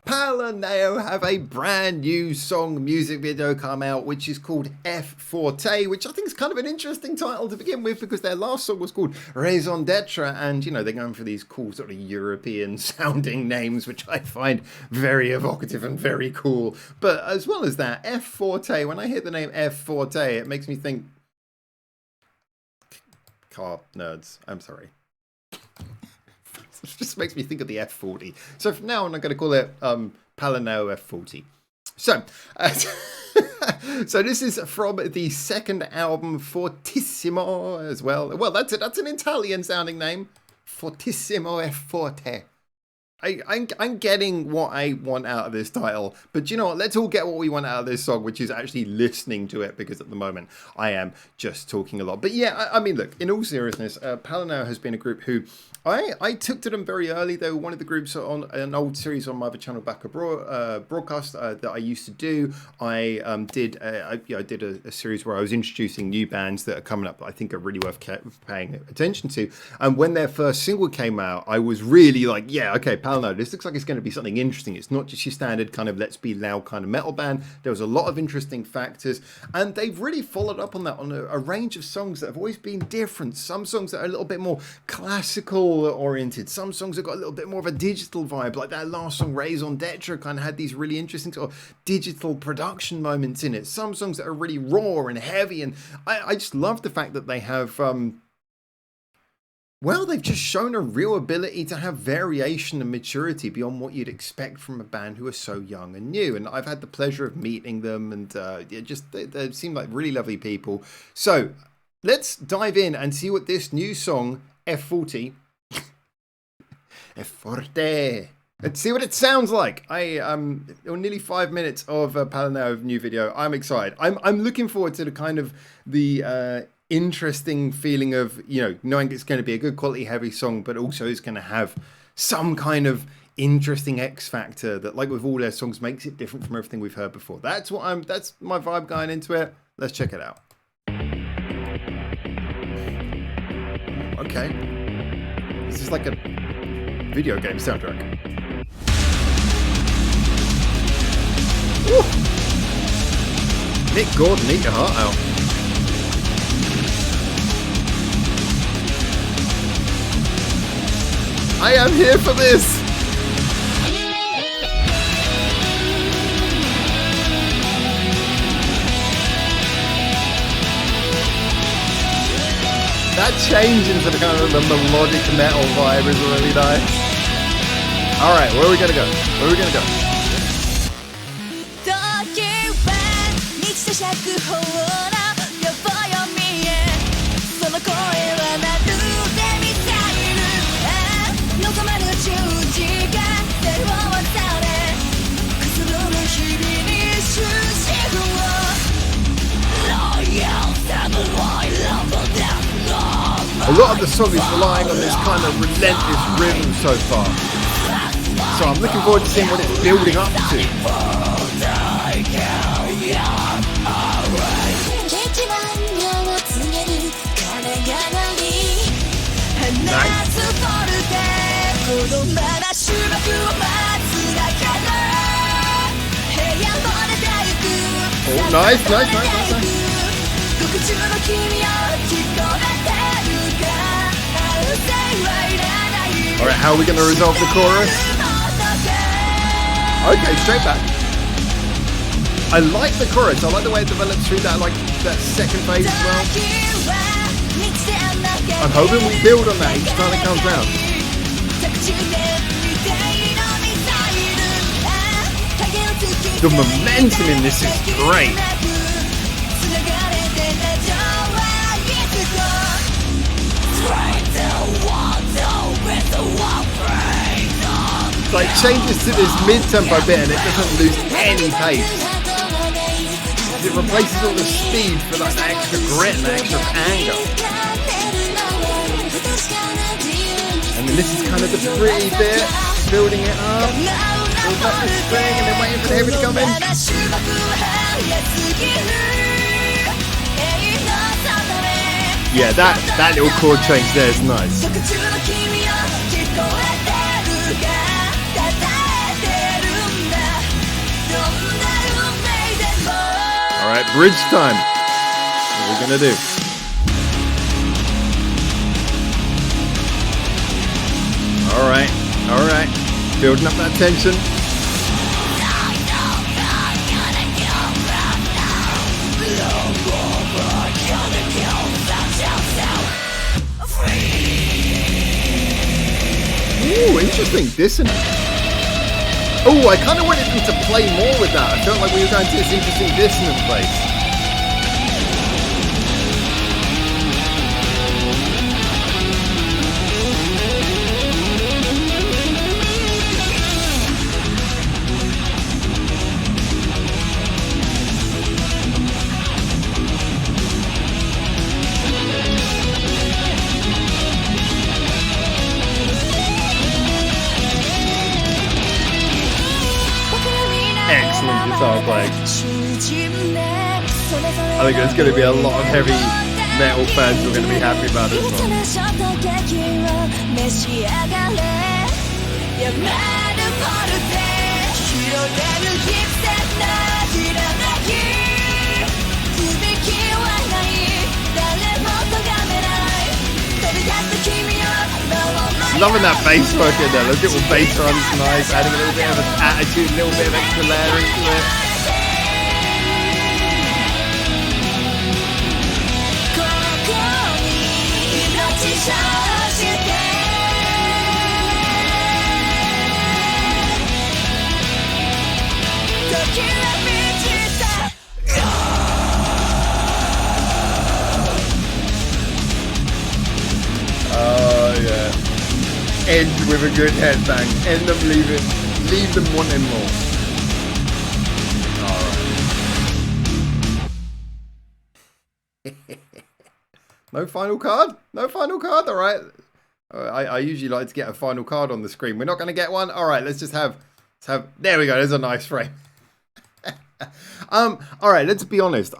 PaleNeØ have a brand new song music video come out, which is called Forte, which I think is kind of an interesting title to begin with because their last song was called Raison d'être, and you know, they're going for these cool sort of European sounding names, which I find very evocative and very cool. But as well as that, Forte, when I hear the name Forte, it makes me think car nerds. I'm sorry. It just makes me think of the F40. So from now on, I'm going to call it PaleNeØ F40. So, so this is from the second album, Fortissimo, as well. Well, that's an Italian sounding name. Fortissimo F Forte. I'm getting what I want out of this title, but you know what? Let's all get what we want out of this song, which is actually listening to it, because at the moment I am just talking a lot. But yeah, I mean, look, in all seriousness, PaleNeØ has been a group who I took to them very early. They were one of the groups on an old series on my other channel, back a broadcast that I used to do. I did a series where I was introducing new bands that are coming up that I think are really worth paying attention to. And when their first single came out, I was really like, yeah, okay, PaleNeØ, this looks like it's going to be something interesting. It's not just your standard kind of let's be loud kind of metal band. There was a lot of interesting factors, and they've really followed up on that on a range of songs that have always been different. Some songs that are a little bit more classical oriented, some songs have got a little bit more of a digital vibe, like that last song Raison d'être kind of had these really interesting sort of digital production moments in it. Some songs that are really raw and heavy, and I just love the fact that they have well, they've just shown a real ability to have variation and maturity beyond what you'd expect from a band who are so young and new. And I've had the pleasure of meeting them, and they seem like really lovely people. So let's dive in and see what this new song F40 Forte. Let's see what it sounds like. Nearly 5 minutes of PaleNeØ new video. I'm excited. I'm looking forward to the kind of the interesting feeling of, you know, knowing it's going to be a good quality heavy song, but also is going to have some kind of interesting X factor that, like with all their songs, makes it different from everything we've heard before. That's my vibe going into it. Let's check it out. Okay. This is like a video game soundtrack. Woo! Nick Gordon, eat your heart out. I am here for this! That change into the kind of the melodic metal vibe is really nice. Alright, where are we gonna go? Where are we gonna go? A lot of the song is relying on this kind of relentless rhythm so far. So I'm looking forward to seeing what it's building up to. Nice. Oh, nice. Alright, how are we going to resolve the chorus? Okay, straight back. I like the chorus. I like the way it develops through that, like that second phase as well. I'm hoping we build on that each time it comes round. The momentum in this is great. Like changes to this mid-tempo bit and it doesn't lose any pace. It replaces all the speed for like that extra grit and that extra anger. And then this is kind of the pretty bit, building it up, build up this thing and then waiting for the heavy to come in. Yeah, that little chord change there is nice. bridge time. What are we gonna do? All right. Building up that tension. Ooh, interesting dissonance. Oh, I kind of wanted them to play more with that. I felt like we were going to this interesting dissonant place. Excellent guitar playing. I think there's going to be a lot of heavy metal fans who are going to be happy about this one. Loving that bass work in there. Look at the bass runs nice, adding a little bit of an attitude, a little bit of extra layering to it. Oh yeah. End with a good headbang. End them leave them wanting more. Alright. No final card? No final card? Alright. I usually like to get a final card on the screen. We're not going to get one? Alright, let's have... There we go, there's a nice frame. Alright, let's be honest.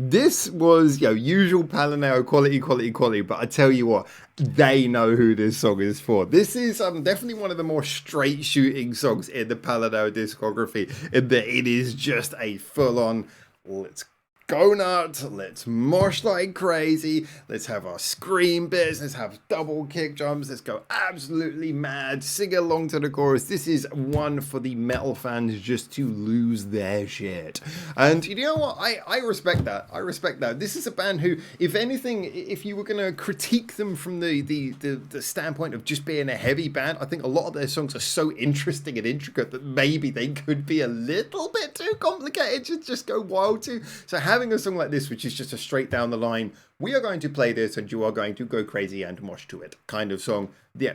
This was, usual PaleNeØ quality, but I tell you what, they know who this song is for. This is definitely one of the more straight shooting songs in the PaleNeØ discography, in that it is just a full-on, let's go nuts, let's mosh like crazy, let's have our scream bits, let's have double kick drums, let's go absolutely mad, sing along to the chorus. This is one for the metal fans just to lose their shit. And you know what, I respect that. I respect that. This is a band who, if anything, if you were going to critique them from the standpoint of just being a heavy band, I think a lot of their songs are so interesting and intricate that maybe they could be a little bit too complicated to just go wild to. So having a song like this, which is just a straight down the line, we are going to play this and you are going to go crazy and mosh to it kind of song. Yeah.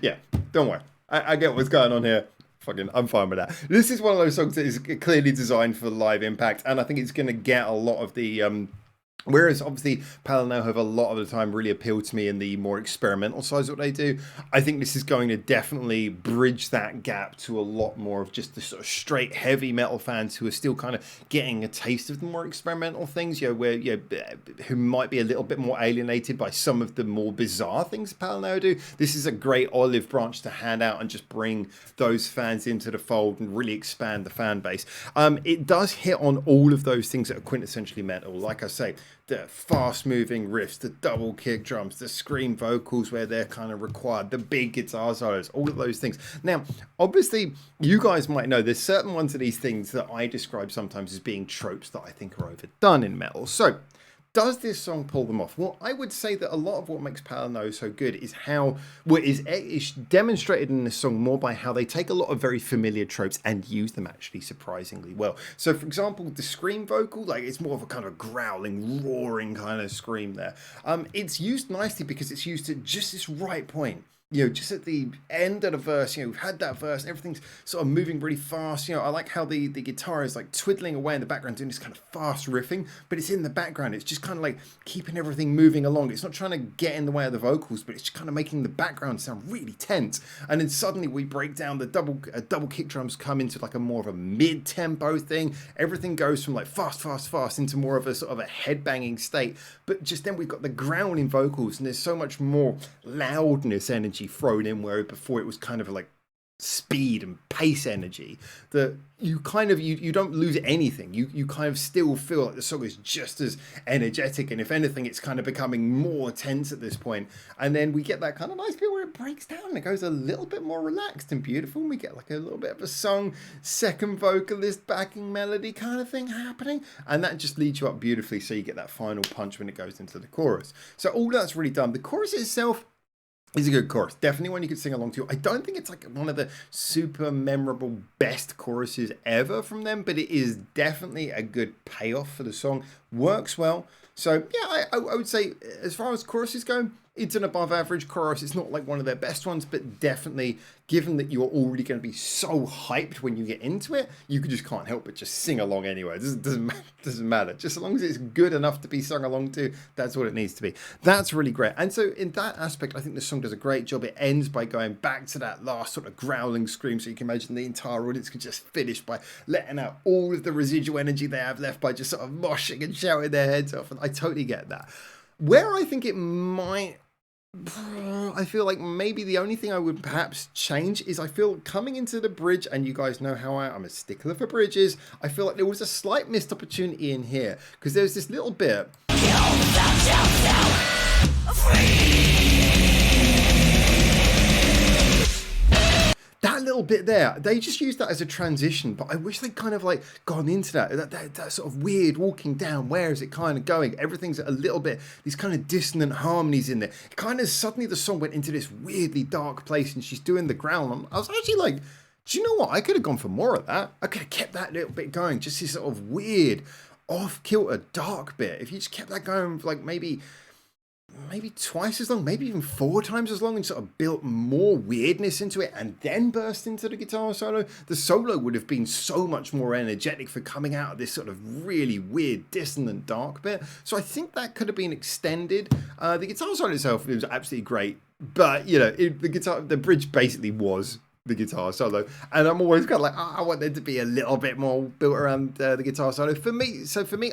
Yeah, don't worry. I get what's going on here. I'm fine with that. This is one of those songs that is clearly designed for live impact, and I think it's going to get a lot of the whereas obviously PaleNeØ have a lot of the time really appealed to me in the more experimental sides of what they do. I think this is going to definitely bridge that gap to a lot more of just the sort of straight heavy metal fans who are still kind of getting a taste of the more experimental things, who might be a little bit more alienated by some of the more bizarre things PaleNeØ do. This is a great olive branch to hand out and just bring those fans into the fold and really expand the fan base. It does hit on all of those things that are quintessentially metal. Like I say, the fast moving riffs, the double kick drums, the scream vocals where they're kind of required, the big guitar solos, all of those things. Now, obviously, you guys might know there's certain ones of these things that I describe sometimes as being tropes that I think are overdone in metal. So, does this song pull them off? Well, I would say that a lot of what makes PaleNeØ so good is how, is demonstrated in this song more by how they take a lot of very familiar tropes and use them actually surprisingly well. So, for example, the scream vocal, like it's more of a kind of growling, roaring kind of scream there. It's used nicely because it's used at just this right point. Just at the end of the verse, we've had that verse and everything's sort of moving really fast. I like how the guitar is like twiddling away in the background, doing this kind of fast riffing, but it's in the background. It's just kind of like keeping everything moving along. It's not trying to get in the way of the vocals, but it's just kind of making the background sound really tense. And then suddenly we break down the double kick drums, come into like a more of a mid-tempo thing. Everything goes from like fast into more of a sort of a headbanging state. But just then we've got the growling vocals and there's so much more loudness energy thrown in, where before it was kind of like speed and pace energy that you kind of you don't lose anything. You kind of still feel like the song is just as energetic, and if anything it's kind of becoming more tense at this point. And then we get that kind of nice bit where it breaks down and it goes a little bit more relaxed and beautiful, and we get like a little bit of a song second vocalist backing melody kind of thing happening, and that just leads you up beautifully, so you get that final punch when it goes into the chorus. So all that's really done. The chorus itself is a good chorus, definitely one you could sing along to. I don't think it's like one of the super memorable best choruses ever from them, but it is definitely a good payoff for the song. Works well. So yeah, I would say as far as choruses go, it's an above average chorus. It's not like one of their best ones, but definitely, given that you're already going to be so hyped when you get into it, you just can't help but just sing along anyway. It doesn't matter. Just as long as it's good enough to be sung along to, that's what it needs to be. That's really great. And so in that aspect, I think the song does a great job. It ends by going back to that last sort of growling scream, so you can imagine the entire audience can just finish by letting out all of the residual energy they have left by just sort of moshing and shouting their heads off. And I totally get that. Where I think it might... I feel like maybe the only thing I would perhaps change is I feel coming into the bridge, and you guys know how I'm a stickler for bridges, I feel like there was a slight missed opportunity in here, because there's this little bit. That little bit there, they just used that as a transition, but I wish they'd kind of like gone into that sort of weird walking down. Where is it kind of going? Everything's a little bit, these kind of dissonant harmonies in there. It kind of suddenly the song went into this weirdly dark place, and she's doing the growl. I was actually like, do you know what? I could have gone for more of that. I could have kept that little bit going, just this sort of weird, off-kilter, dark bit. If you just kept that going for like maybe twice as long, maybe even 4 times as long, and sort of built more weirdness into it and then burst into the guitar solo, the solo would have been so much more energetic for coming out of this sort of really weird, dissonant, dark bit. So I think that could have been extended. The guitar solo itself, it was absolutely great, but you know, the bridge basically was the guitar solo, and I'm always kind of like, I want there to be a little bit more built around the guitar solo. For me,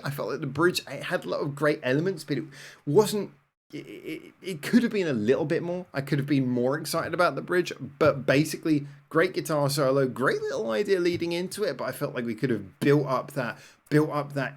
I felt like the bridge, it had a lot of great elements, but it wasn't. It could have been a little bit more. I could have been more excited about the bridge, but basically, great guitar solo, great little idea leading into it. But I felt like we could have built up that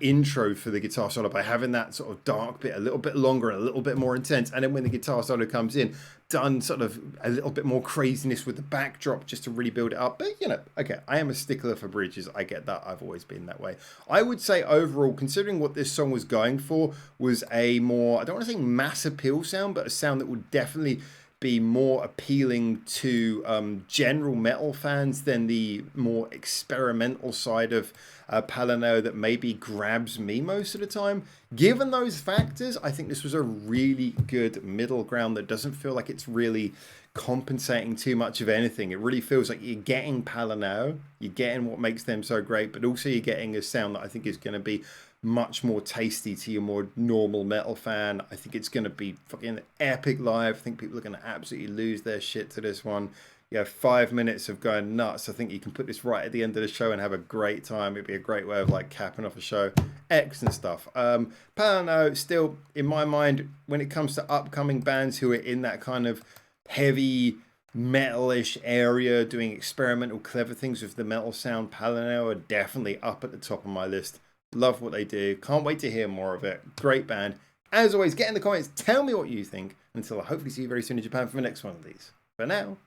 intro for the guitar solo by having that sort of dark bit a little bit longer and a little bit more intense, and then when the guitar solo comes in, done sort of a little bit more craziness with the backdrop just to really build it up. But you know, okay, I am a stickler for bridges. I get that. I've always been that way. I would say overall, considering what this song was going for, was a more, I don't want to say mass appeal sound, but a sound that would definitely be more appealing to general metal fans than the more experimental side of PaleNeØ that maybe grabs me most of the time. Given those factors, I think this was a really good middle ground that doesn't feel like it's really compensating too much of anything. It really feels like you're getting PaleNeØ, you're getting what makes them so great, but also you're getting a sound that I think is going to be much more tasty to your more normal metal fan. I think it's going to be fucking epic live. I think people are going to absolutely lose their shit to this one. You have 5 minutes of going nuts. I think you can put this right at the end of the show and have a great time. It'd be a great way of like capping off a show. Excellent stuff. PaleNeØ, still in my mind, when it comes to upcoming bands who are in that kind of heavy metalish area doing experimental clever things with the metal sound, PaleNeØ are definitely up at the top of my list. Love what they do. Can't wait to hear more of it. Great band. As always, get in the comments. Tell me what you think. Until I hopefully see you very soon in Japan for the next one of these. For now,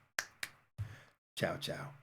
ciao, ciao.